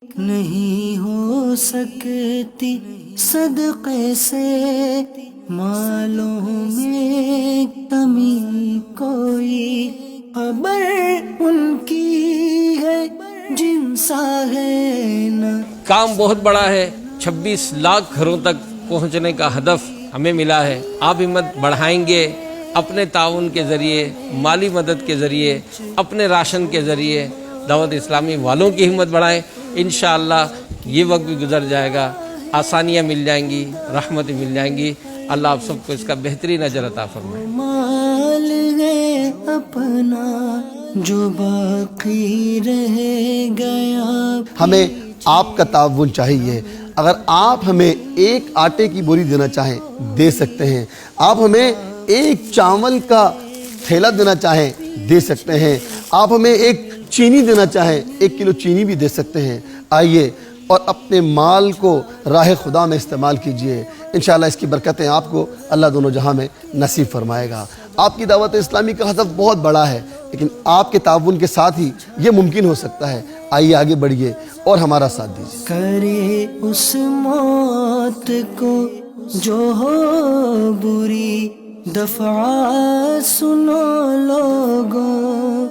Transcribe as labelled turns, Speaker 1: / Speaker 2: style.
Speaker 1: نہیں ہو سکتی صدقے سے مالوں میں کمی کوئی، خبر ان کی ہے جن سا ہے نہ۔
Speaker 2: کام بہت بڑا ہے، 26 لاکھ گھروں تک پہنچنے کا ہدف ہمیں ملا ہے۔ آپ ہمت بڑھائیں گے اپنے تعاون کے ذریعے، مالی مدد کے ذریعے، اپنے راشن کے ذریعے، دعوت اسلامی والوں کی ہمت بڑھائیں، انشاءاللہ یہ وقت بھی گزر جائے گا، آسانیاں مل جائیں گی، رحمتیں مل جائیں گی۔ اللہ آپ سب کو اس کا بہترین اجر عطا فرمائے۔
Speaker 1: مال ہے اپنا جو باقی رہ گیا۔
Speaker 3: ہمیں آپ کا تعاون چاہیے۔ اگر آپ ہمیں ایک آٹے کی بوری دینا چاہیں دے سکتے ہیں، آپ ہمیں ایک چاول کا تھیلا دینا چاہیں دے سکتے ہیں، آپ ہمیں ایک چینی دینا چاہیں 1 کلو چینی بھی دے سکتے ہیں۔ آئیے اور اپنے مال کو راہ خدا میں استعمال کیجئے، انشاءاللہ اس کی برکتیں آپ کو اللہ دونوں جہاں میں نصیب فرمائے گا۔ آپ کی دعوت اسلامی کا ہدف بہت بڑا ہے، لیکن آپ کے تعاون کے ساتھ ہی یہ ممکن ہو سکتا ہے۔ آئیے آگے بڑھیے اور ہمارا ساتھ دیجیے۔
Speaker 1: کرے اس موت کو جو ہو بری دفعہ، سنو لوگوں